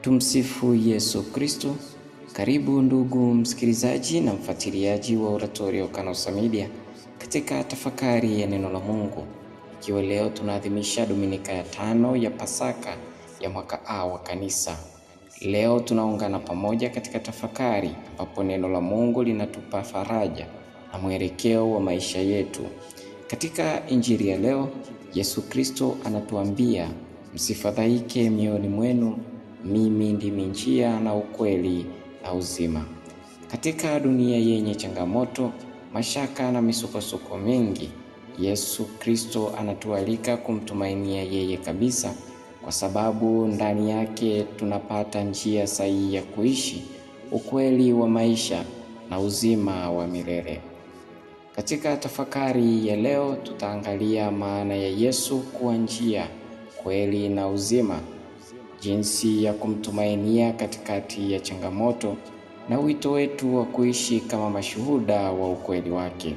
Tumsifu Yesu Kristo. Karibu ndugu msikilizaji na mfuatiliaji wa Oratorio Kanosa Media katika tafakari ya neno la Mungu. Ikiwa leo tunaadhimisha Dominika ya 5 ya Pasaka ya mwaka A wa Kanisa. Leo tunaungana pamoja katika tafakari ambapo neno la Mungu linatupa faraja na mwelekeo wa maisha yetu. Katika Injili ya leo, Yesu Kristo anatuambia, msifadhaike mioyoni mwenu, mimi ndimi njia na ukweli na uzima. Katika dunia yenye changamoto, mashaka na misukosuko mingi, Yesu Kristo anatualika kumtumainia yeye kabisa, kwa sababu ndani yake tunapata njia sahihi ya kuishi, ukweli wa maisha na uzima wa milele. Katika tafakari ya leo tutaangalia maana ya Yesu kuwa njia, kweli na uzima, jinsi ya kumtumainia katikati ya changamoto na wito wetu wa kuishi kama mashuhuda wa ukweli wake.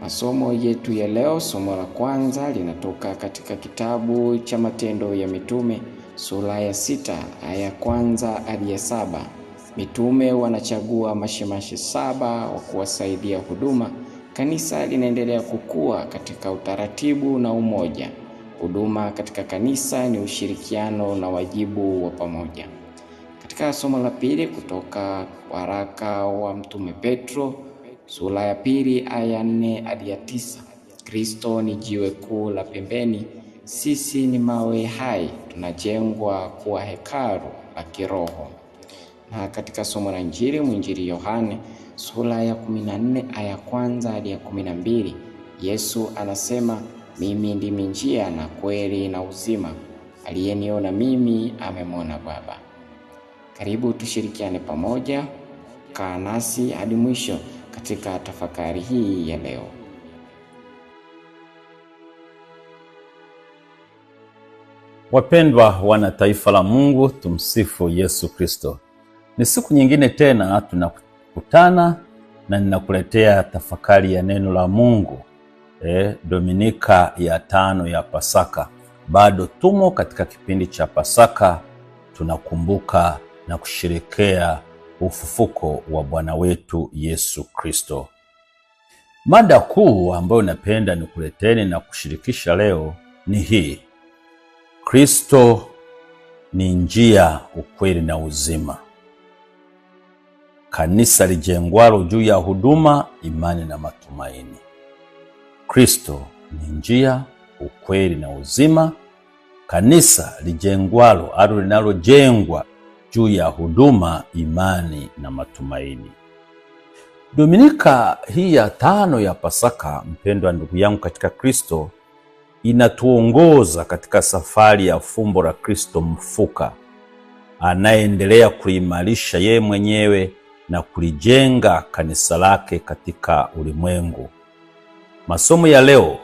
Masomo yetu ya leo, somo la kwanza linatoka katika kitabu cha Matendo ya Mitume sura ya 6 aya kwanza hadi ya 7. Mitume wanachagua mashemasi 7 wa kuwasaidia huduma. Kanisa linaendelea kukua katika utaratibu na umoja. Huduma katika kanisa ni ushirikiano na wajibu wa pamoja. Katika somo la pili kutoka waraka wa Mtume Petro sura ya 2 aya 4 hadi ya 9. Kristo ni jiwe kuu la pembeni, sisi ni mawe hai, tunajengwa kuwa hekalu la kiroho. Na katika somo la Injili, mwinjili Yohane sura ya 14 aya kwanza hadi ya 12, Yesu anasema, mimi ndimi njia na kweli na uzima, aliyeniona mimi amemwona Baba. Karibu tushirikiane pamoja, kaa nasi hadi mwisho katika tafakari hii ya leo. Wapendwa wana taifa la Mungu, tumsifu Yesu Kristo. Ni siku nyingine tena tunakutana na ninakuletea tafakari ya neno la Mungu. Dominika ya 5 ya Pasaka. Bado tumo katika kipindi cha Pasaka, tunakumbuka na kusherehekea ufufuko wa Bwana wetu Yesu Kristo. Mada kuu ambayo napenda nikuleteni na kushirikisha leo ni hii: Kristo ni njia, ukweli na uzima. Kanisa lijengwalo juu ya huduma, imani na matumaini. Kristo ni njia, ukweli na uzima. Kanisa lijengwalo au linalojengwa juu ya huduma, imani na matumaini. Dominika hii ya 5 ya Pasaka, mpendwa ndugu yangu katika Kristo, inatuongoza katika safari ya fumbo la Kristo mfuka, anayeendelea kuimarisha yeye mwenyewe na kulijenga kanisa lake katika ulimwengu. Masomo ya leo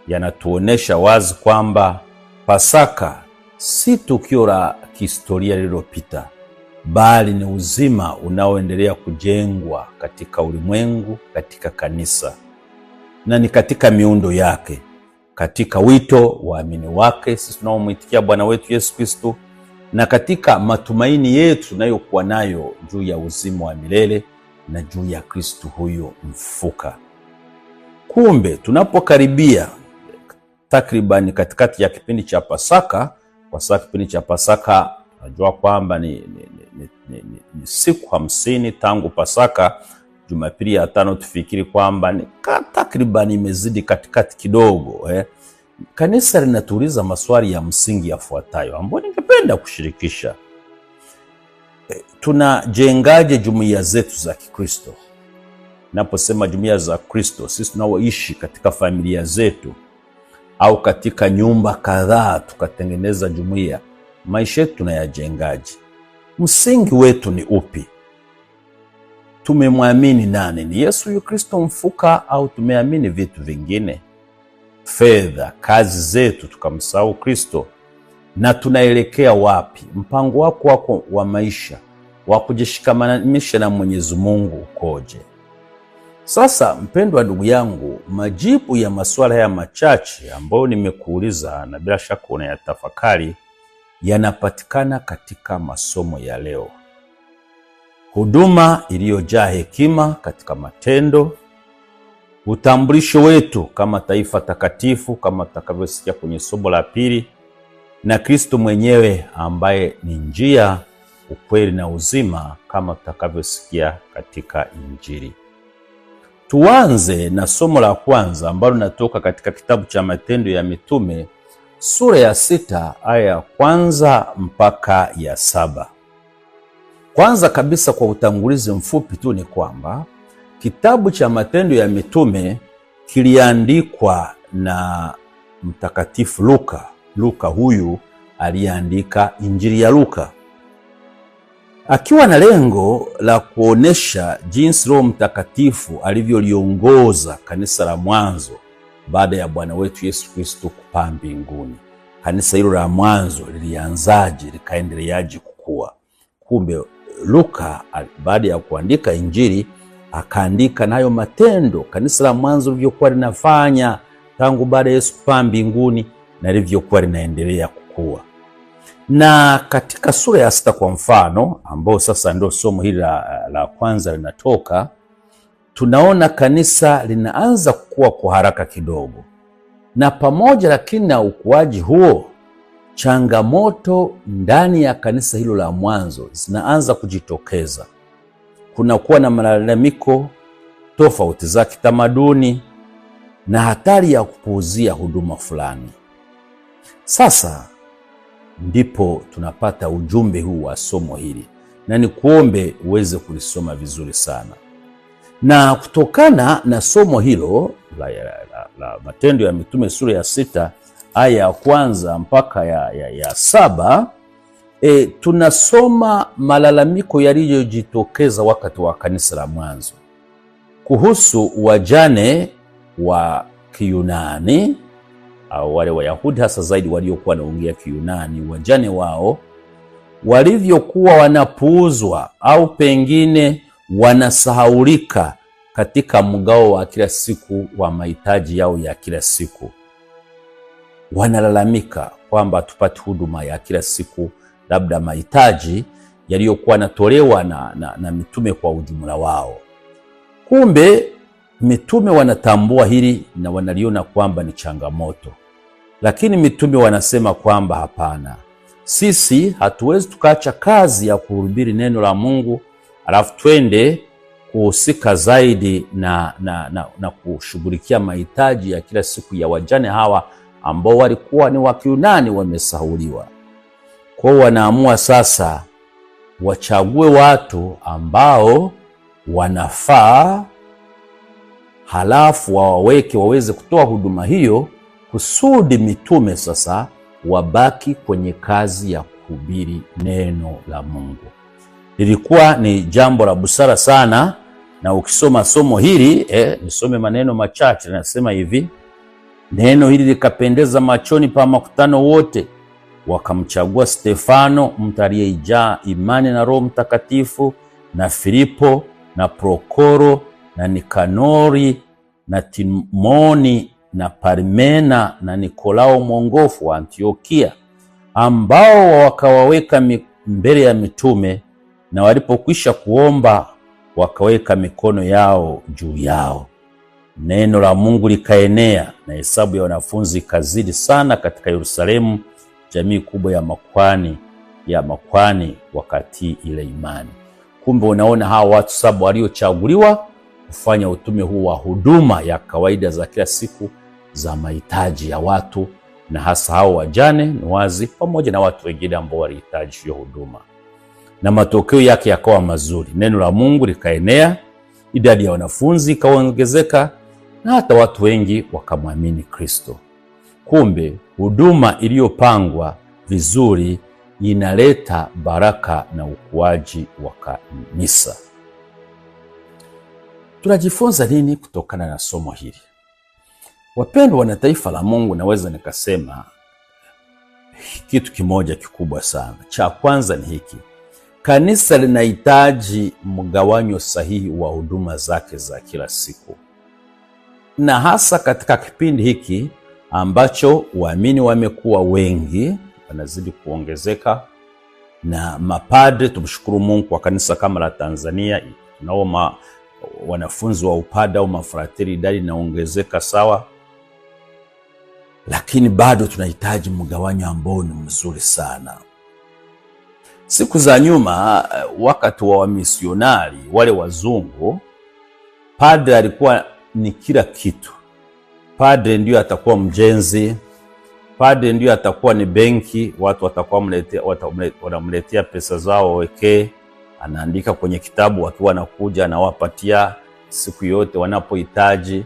yanatuonesha wazi kwamba Pasaka si tukio la kihistoria lililopita, bali ni uzima unaoendelea kujengwa katika ulimwengu, katika kanisa, na ni katika miundo yake, katika wito waamini wake sisi tunaomwitikia Bwana wetu Yesu Kristo, na katika matumaini yetu tunayokuwa nayo juu ya uzima wa milele na juu ya Kristo huyo mfuka. Kumbe tunapokaribia takriban katikati ya kipindi cha Pasaka, kwa sababu kipindi cha Pasaka najua kwamba ni siku 50 tangu Pasaka. Jumapili ya 5 tufikiri kwamba ni takriban imezidi katikati kidogo. Kanisa linatuuliza maswali ya msingi yafuatayo ambayo ningependa kushirikisha. Tunajengaje jumuiya zetu za Kikristo? Naposema jumuiya za Kristo, sisi tunaoishi katika familia zetu au katika nyumba kadhaa tukatengeneza jumuiya, maisha yetu tunayajengaje? Msingi wetu ni upi? Tumemwamini nani? Ni Yesu yu Kristo mfuka au tumeamini vitu vingine? Fedha, kazi zetu tukamsahau Kristo? Na tunaelekea wapi? Mpango wako wa maisha wa kujishikamanisha na Mwenyezi Mungu ukoje? Sasa mpendwa ndugu yangu, majibu ya maswala haya machache ambayo nimekuuliza na bila shaka unayatafakari yanapatikana katika masomo ya leo. Huduma iliyojaa hekima katika matendo, utambulisho wetu kama taifa takatifu kama tutakavyosikia kwenye somo la pili, na Kristo mwenyewe ambaye ni njia, ukweli na uzima kama tutakavyosikia katika Injili. Tuanze na somo la kwanza ambalo linatoka katika kitabu cha Matendo ya Mitume sura ya 6 aya ya kwanza mpaka ya 7. Kwanza kabisa, kwa utangulizi mfupi tu, ni kwamba kitabu cha Matendo ya Mitume kiliandikwa na Mtakatifu Luka. Luka huyu aliandika Injili ya Luka akiwa na lengo la kuonesha jinsi Roho Mtakatifu alivyoliongoza kanisa la mwanzo baada ya Bwana wetu Yesu Kristo kupaa mbinguni. Kanisa hilo la mwanzo lilianzaje, likaendeleaje kukua. Kumbe Luka baada ya kuandika Injili akaandika nayo matendo kanisa la mwanzo lilivyokuwa linafanya tangu baada ya Yesu kupaa mbinguni na lilivyokuwa linaendelea kukua. Na katika sura ya 6 kwa mfano, ambao sasa ndio somo hili la kwanza linatoka, tunaona kanisa linaanza kukua kwa haraka kidogo. Na pamoja lakini na ukuaji huo, changamoto ndani ya kanisa hilo la mwanzo zinaanza kujitokeza. Kunakuwa na malalamiko, tofauti za kitamaduni na hatari ya kupuuzia huduma fulani. Sasa ndipo tunapata ujumbe huu wa somo hili, na nikuombe uweze kulisoma vizuri sana. Na kutokana na somo hilo la Matendo ya Mitume sura ya 6 aya ya kwanza mpaka ya 7, tunasoma malalamiko yaliyojitokeza wakati wa kanisa la mwanzo kuhusu wajane wa Kiyunani au wale Wayahudi hasa zaidi waliokuwa wanaongea Kiyunani. Wajane wao walivyokuwa wanapuuzwa au pengine wanasahaulika katika mgao wa kila siku wa mahitaji yao ya kila siku. Wanalalamika kwamba tupate huduma ya kila siku, labda mahitaji yaliyokuwa yanatolewa na mitume kwa ujumla wao. Kumbe mitume wanatambua hili na wanaliona kwamba ni changamoto, lakini mitume wanasema kwamba hapana, sisi hatuwezi tukaacha kazi ya kuhubiri neno la Mungu alafu twende kuhusika zaidi na kushughulikia mahitaji ya kila siku ya wajane hawa ambao walikuwa ni wa Kiyunani wamesahuliwa. Kwa hiyo wanaamua sasa wachague watu ambao wanafaa, halafu wawaweke waweze kutoa huduma hiyo, kusudi mitume sasa wabaki kwenye kazi ya kuhubiri neno la Mungu. Lilikuwa ni jambo la busara sana, na ukisoma somo hili nisome maneno machache. Nasema hivi: neno hili likapendeza machoni pa makutano wote, wakamchagua Stefano, mtu aliyejaa imani na Roho Mtakatifu, na Filipo na Prokoro na Nikanori na Timoni na Parmena na Nikolao mwongofu wa Antiokia, ambao wakawaweka mbele ya mitume, na walipokwisha kuomba wakaweka mikono yao juu yao. Neno la Mungu likaenea, na hesabu ya wanafunzi ikazidi sana katika Yerusalemu. Jamii kubwa ya makwani wakati ile imani. Kumbe unaona hawa watu 7 waliochaguliwa kufanya utume huu wa huduma ya kawaida za kila siku za mahitaji ya watu, na hasa hao wajane ni wazi, pamoja na watu wengine ambao walihitaji hiyo huduma. Na matokeo yake yakawa mazuri. Neno la Mungu likaenea, idadi ya wanafunzi ikaongezeka, na hata watu wengi wakamwamini Kristo. Kumbe huduma iliyopangwa vizuri inaleta baraka na ukuaji wa kanisa. Tunajifunza nini kutokana na somo hili? Wapendwa na taifa la Mungu, naweza nikasema kitu kimoja kikubwa sana. Cha kwanza ni hiki: kanisa linahitaji mgawanyo sahihi wa huduma zake za kila siku, na hasa katika kipindi hiki ambacho waamini wamekuwa wengi wanazidi kuongezeka, na mapadre, tumshukuru Mungu kwa kanisa kama la Tanzania tunao wanafunzi wa upada au mafrateri, idadi inaongezeka sawa, lakini bado tunahitaji mgawanyo ambao ni mzuri sana. Siku za nyuma, wakati wa wamisionari wale wazungu, padre alikuwa ni kila kitu. Padre ndio atakuwa mjenzi, padre ndio atakuwa ni benki, watu watakuwa wanamletea pesa zao wawekee, anaandika kwenye kitabu, akiwa anakuja anawapatia siku yote wanapohitaji.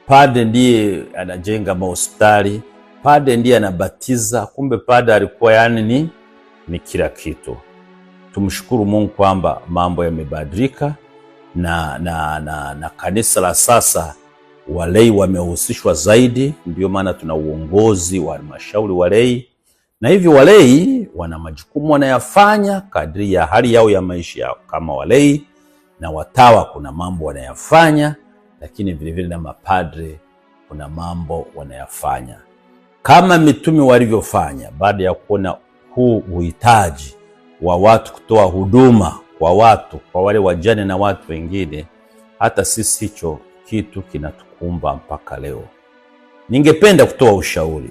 Padre ndiye anajenga mahospitali, padre ndiye anabatiza. Kumbe padre alikuwa yani ni kila kitu. Tumshukuru Mungu kwamba mambo yamebadilika, na kanisa la sasa walei wamehusishwa zaidi. Ndio maana tuna uongozi wa halmashauri walei, na hivyo walei wana majukumu wanayafanya kadri ya hali yao ya maisha yao kama walei, na watawa kuna mambo wanayafanya, lakini vile vile na mapadre kuna mambo wanayafanya kama mitume walivyofanya. Baada ya kuona huu uhitaji wa watu kutoa huduma kwa watu, kwa wale wajane na watu wengine, hata sisi hicho kitu kinatukumba mpaka leo. Ningependa kutoa ushauri.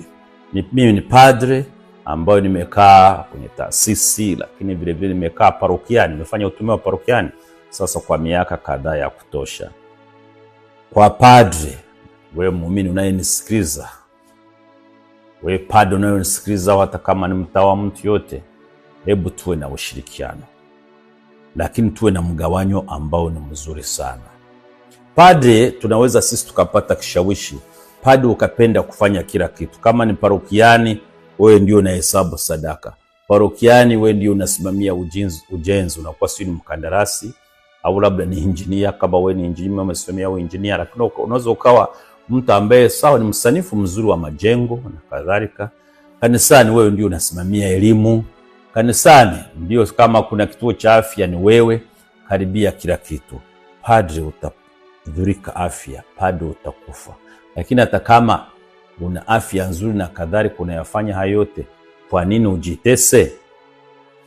Mimi ni padre ambayo nimekaa kwenye taasisi, lakini vile vile nimekaa parokiani, nimefanya utume wa parokiani sasa kwa miaka kadhaa ya kutosha. Kwa padre, wewe muumini unayenisikiliza, wewe padre unayenisikiliza, hata kama ni mtawa mtu yote, hebu tuwe na ushirikiano, lakini tuwe na mgawanyo ambao ni mzuri sana. Padre tunaweza sisi tukapata kishawishi, padre ukapenda kufanya kila kitu. Kama ni parokiani, wewe ndio unahesabu sadaka. Parokiani wewe ndio unasimamia ujenzi, unakuwa si mkandarasi au labda ni injinia. Kama wewe ni injinia umesimamia au injinia, lakini unaweza ukawa mtu ambaye sawa ni msanifu mzuri wa majengo na kadhalika. Kanisani wewe ndio unasimamia elimu. Kanisani ndio kama kuna kituo cha afya ni wewe, karibia kila kitu. Padre utadhurika afya, padre utakufa. Lakini hata kama una afya nzuri na kadhalika unayafanya hayo yote, kwa nini ujitese?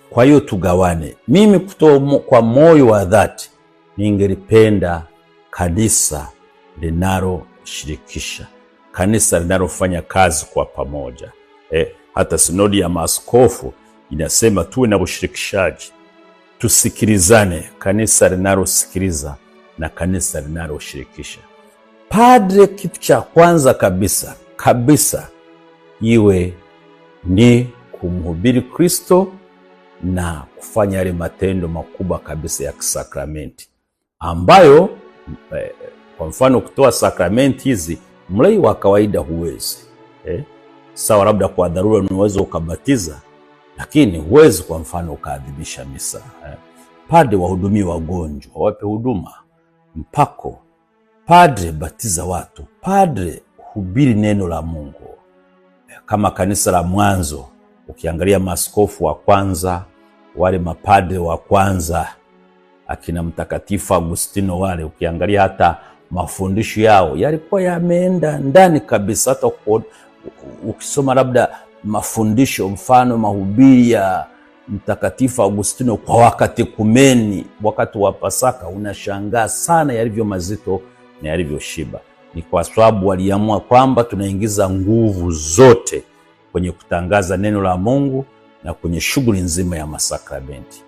Kwa hiyo tugawane. Mimi kwa moyo wa dhati ningelipenda kanisa linaloshirikisha, kanisa linalofanya kazi kwa pamoja. Hata sinodi ya maaskofu inasema tuwe na ushirikishaji, tusikilizane, kanisa linalosikiliza na kanisa linaloshirikisha. Padre, kitu cha kwanza kabisa iwe ni kumhubiri Kristo na kufanya yale matendo makubwa kabisa ya kisakramenti, ambayo kwa mfano kutoa sakramenti hizi mlei wa kawaida huwezi. Sawa, labda kwa dharura unaweza ukabatiza, lakini huwezi kwa mfano ukaadhimisha misa. Padre wahudumie wagonjwa, wape huduma, mpako. Padre batiza watu. Padre hubiri neno la Mungu. Kama kanisa la mwanzo, ukiangalia maaskofu wa kwanza, wale mapadre wa kwanza, akina Mtakatifu Agustino wale, ukiangalia hata mafundisho yao yalikuwa yameenda ndani kabisa. Hata ukisoma labda mafundisho, mfano mahubiri ya Mtakatifu Agustino kwa wakati kumeni, wakati wa Pasaka, unashangaa sana yalivyo mazito na yalivyo shiba. Ni kwa sababu waliamua kwamba tunaingiza nguvu zote kwenye kutangaza neno la Mungu na kwenye shughuli nzima ya masakramenti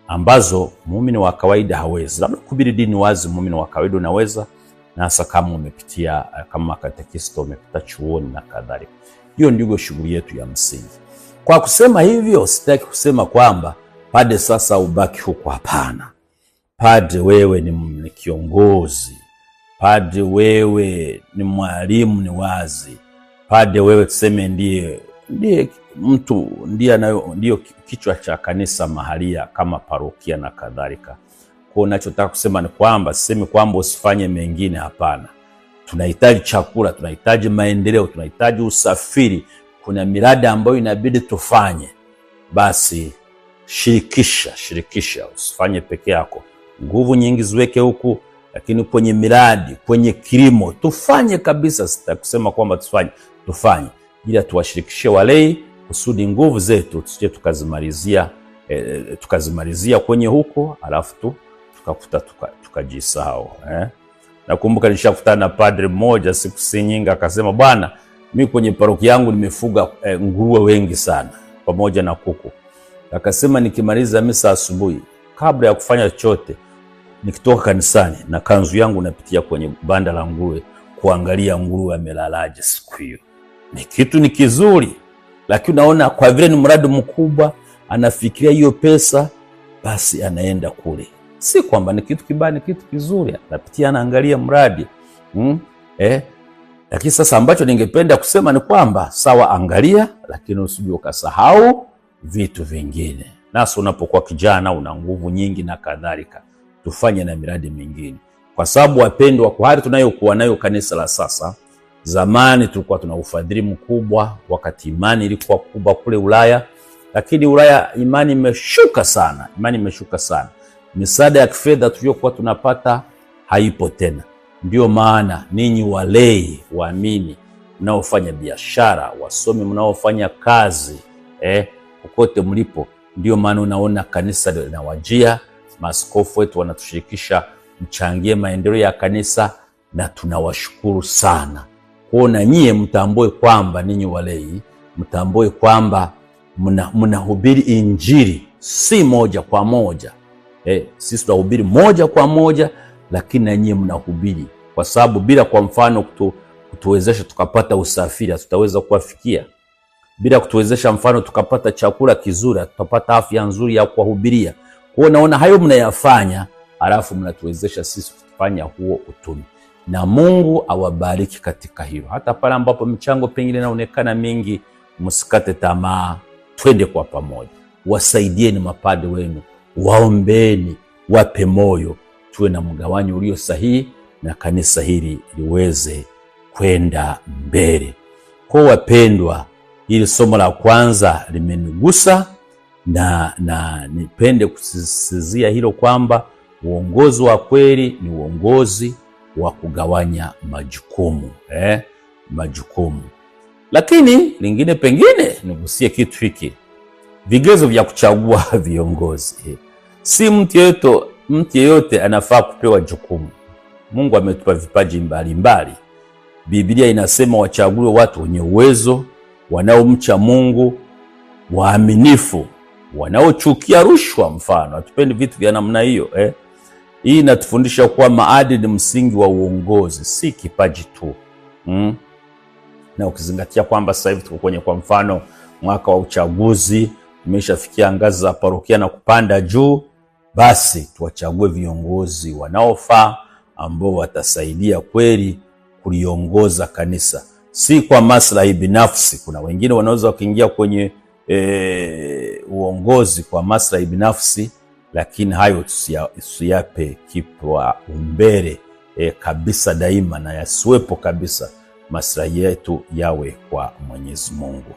ambazo muumini wa kawaida hawezi. Labda kuhubiri dini wazi muumini wa kawaida unaweza, na hasa kama umepitia kama katekista, umepita chuoni na kadhalika. Hiyo ndio shughuli yetu ya msingi. Kwa kusema hivyo, sitaki kusema kwamba padre sasa ubaki huko, hapana. Padre wewe ni kiongozi, padre wewe ni mwalimu, ni wazi. Padre wewe tuseme ndiye mtu, ndio kichwa cha kanisa mahalia kama parokia na kadhalika. Kwa ninachotaka kusema ni kwamba sisemi kwamba usifanye mengine, hapana. Tunahitaji chakula, tunahitaji maendeleo, tunahitaji usafiri, kuna miradi ambayo inabidi tufanye. Basi shirikisha, usifanye peke yako. Nguvu nyingi ziweke huku, lakini kwenye miradi, kwenye kilimo tufanye kabisa. Sitakusema kwamba tufanye, ila tuwashirikishe walei kusudi nguvu zetu tusije tukazimalizia kwenye huko alafu tukafuta tukajisahau. Nakumbuka nishakutana na padre mmoja siku si nyingi, akasema bwana, mimi kwenye parokia yangu nimefuga nguruwe wengi sana pamoja na kuku. Akasema nikimaliza misa asubuhi, kabla ya kufanya chochote, nikitoka kanisani na kanzu yangu napitia kwenye banda la nguruwe kuangalia nguruwe amelalaje siku hiyo. Ni kitu ni kizuri, lakini unaona kwa vile ni mradi mkubwa, anafikiria hiyo pesa, basi anaenda kule. Si kwamba ni kitu kibaya, ni kitu kizuri, anapitia anaangalia mradi. Lakini sasa ambacho ningependa kusema ni kwamba sawa, angalia, lakini usije ukasahau vitu vingine. Nasa unapokuwa kijana una nguvu nyingi na kadhalika, tufanye na miradi mingine. Kwa sababu wapendwa, kwa hali tunayokuwa nayo kanisa la sasa, zamani tulikuwa tuna ufadhili mkubwa wakati imani ilikuwa kubwa kule Ulaya, lakini Ulaya imani imeshuka sana. Misaada ya kifedha tuliyokuwa tunapata haipo tena. Ndio maana ninyi walei, waamini, mnaofanya biashara, wasomi mnaofanya kazi, kokote mlipo, ndio maana unaona kanisa linawajia, maaskofu wetu wanatushirikisha mchangie maendeleo ya kanisa, na tunawashukuru sana. Kuona nyie mtambue kwamba ninyi walei, mtambue kwamba mnahubiri injili si moja kwa moja. Sisi tunahubiri moja kwa moja, lakini na nyie mnahubiri, kwa sababu bila kwa mfano kutuwezesha tukapata usafiri, tutaweza kuwafikia. Bila kutuwezesha mfano tukapata chakula kizuri, tutapata afya nzuri ya kuwahubiria. Kwa naona hayo mnayafanya, alafu mnatuwezesha sisi kufanya huo utume. Na Mungu awabariki katika hilo. Hata pale ambapo michango pengine inaonekana mingi, msikate tamaa, twende kwa pamoja. Wasaidieni mapadre wenu, waombeni, wape moyo, tuwe na mgawanyo ulio sahihi na kanisa hili liweze kwenda mbele. Kwa wapendwa, hili somo la kwanza limenigusa na nipende kusisitizia hilo kwamba uongozi wa kweli ni uongozi wa kugawanya majukumu. Lakini lingine pengine nigusie kitu hiki, vigezo vya kuchagua viongozi. Si mtu yeyote anafaa kupewa jukumu. Mungu ametupa vipaji mbalimbali. Biblia inasema wachaguliwe watu wenye uwezo, wanaomcha Mungu, waaminifu, wanaochukia rushwa. Mfano, hatupendi vitu vya namna hiyo. Hii inatufundisha kuwa maadili ni msingi wa uongozi, si kipaji tu. Na ukizingatia kwamba sasa hivi tuko kwenye, kwa mfano, mwaka wa uchaguzi, tumeshafikia ngazi za parokia na kupanda juu, basi tuwachague viongozi wanaofaa ambao watasaidia kweli kuliongoza kanisa, si kwa maslahi binafsi. Kuna wengine wanaweza kuingia kwenye uongozi kwa maslahi binafsi, lakini hayo tusiyape kipaumbele kabisa daima, na yasiwepo kabisa. Maslahi yetu yawe kwa Mwenyezi Mungu.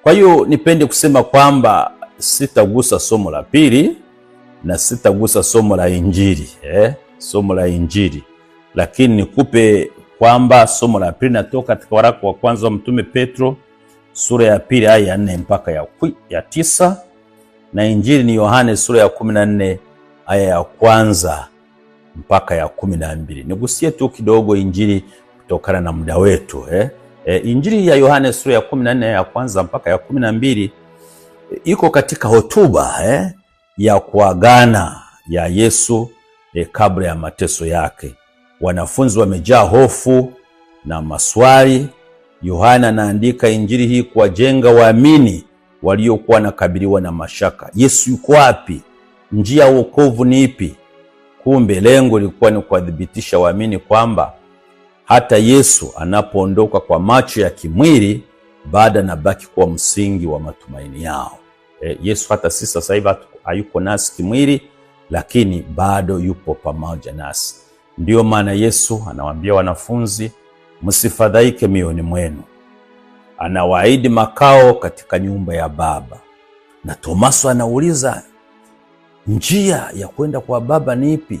Kwa hiyo nipende kusema kwamba sitagusa somo la pili na sitagusa somo la Injili, lakini nikupe kwamba somo la pili natoka katika waraka wa kwanza wa Mtume Petro sura ya 2 aya ya 4 mpaka ya 9, na Injili ni Yohane sura ya 14 aya ya 1 mpaka ya 12. Nigusie tu kidogo Injili kutokana na muda wetu. Injili ya Yohane sura ya 14 aya ya 1 mpaka ya 12 iko katika hotuba ya kuagana ya Yesu kabla ya mateso yake. Wanafunzi wamejaa hofu na maswali. Yohana anaandika Injili hii kuwajenga waamini waliokuwa nakabiliwa na mashaka. Yesu yuko wapi? Njia ya wokovu ni ipi? Kumbe lengo lilikuwa ni kuwadhibitisha waamini kwamba hata Yesu anapoondoka kwa macho ya kimwili, baada anabaki kuwa msingi wa matumaini yao. Yesu hata sisi sasa hivi hayuko nasi kimwili, lakini bado yupo pamoja nasi. Ndio maana Yesu anawaambia wanafunzi, msifadhaike mioyoni mwenu. Anawaahidi makao katika nyumba ya Baba. Na Tomaso anauliza, njia ya kwenda kwa Baba ni ipi?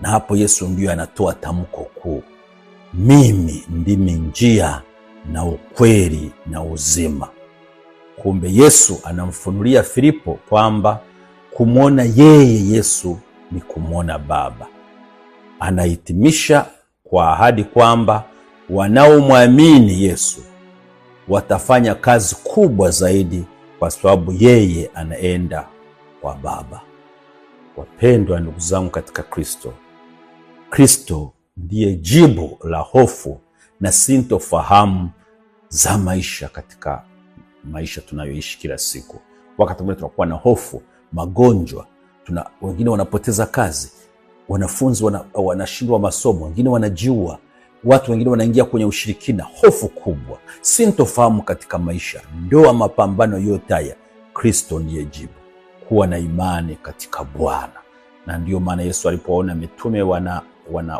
Na hapo Yesu ndio anatoa tamko kuu, mimi ndimi njia na ukweli na uzima. Kumbe Yesu anamfunulia Filipo kwamba kumwona yeye Yesu ni kumwona Baba. Anahitimisha kwa ahadi kwamba wanaomwamini Yesu watafanya kazi kubwa zaidi kwa sababu yeye anaenda kwa Baba. Wapendwa ndugu zangu katika Kristo, Kristo ndiye jibu la hofu na sintofahamu za maisha katika maisha tunayoishi kila siku. Wakati mwingine tunakuwa na hofu, magonjwa, wengine wanapoteza kazi, wanafunzi wanashindwa masomo, wengine wanajiua, watu wengine wanaingia kwenye ushirikina, hofu kubwa, sintofahamu katika maisha. Ndio mapambano yote haya, Kristo ndiye jibu. Kuwa na imani katika Bwana. Na ndio maana Yesu alipoona mitume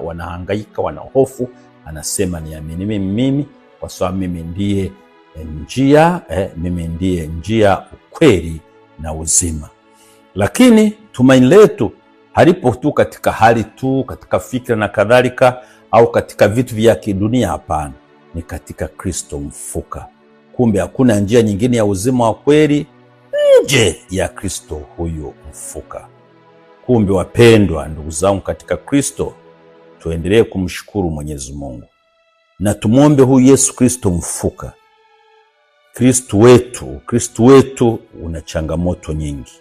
wanahangaika, wana hofu, anasema niamini mimi kwa sababu mimi ndiye njia, mimi ndiye njia, ukweli na uzima. Lakini tumaini letu halipo tu katika hali tu, katika fikra na kadhalika, au katika vitu vya kidunia. Hapana, ni katika Kristo mfuka. Kumbe hakuna njia nyingine ya uzima wa kweli nje ya Kristo huyo mfuka. Kumbe wapendwa ndugu zangu katika Kristo, tuendelee kumshukuru Mwenyezi Mungu na tumuombe huyu Yesu Kristo mfuka. Kristo wetu una changamoto nyingi.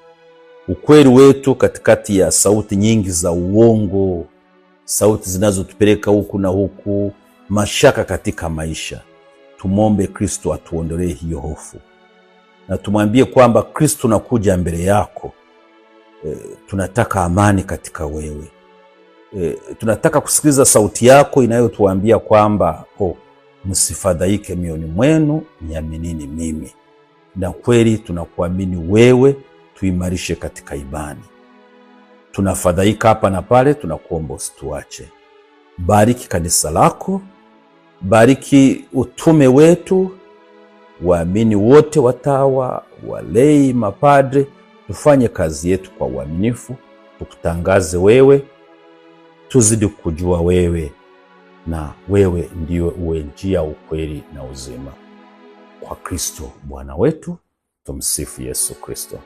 Ukweli wetu katikati ya sauti nyingi za uongo, sauti zinazotupeleka huku na huku, mashaka katika maisha. Tumuombe Kristo atuondolee hiyo hofu. Na tumwambie kwamba Kristo nakuja mbele yako. Tunataka amani katika wewe. Tunataka kusikiliza sauti yako inayotuambia kwamba msifadhaike mioyoni mwenu, niaminini mimi. Na kweli tunakuamini wewe, tuimarishe katika imani. Tunafadhaika hapa na pale, tunakuomba usituache. Bariki kanisa lako, bariki utume wetu, waamini wote, watawa, walei, mapadre. Tufanye kazi yetu kwa uaminifu, tukutangaze wewe, tuzidi kujua wewe, na wewe ndiwe uwe njia, ukweli na uzima. Kwa Kristo Bwana wetu. Tumsifu Yesu Kristo.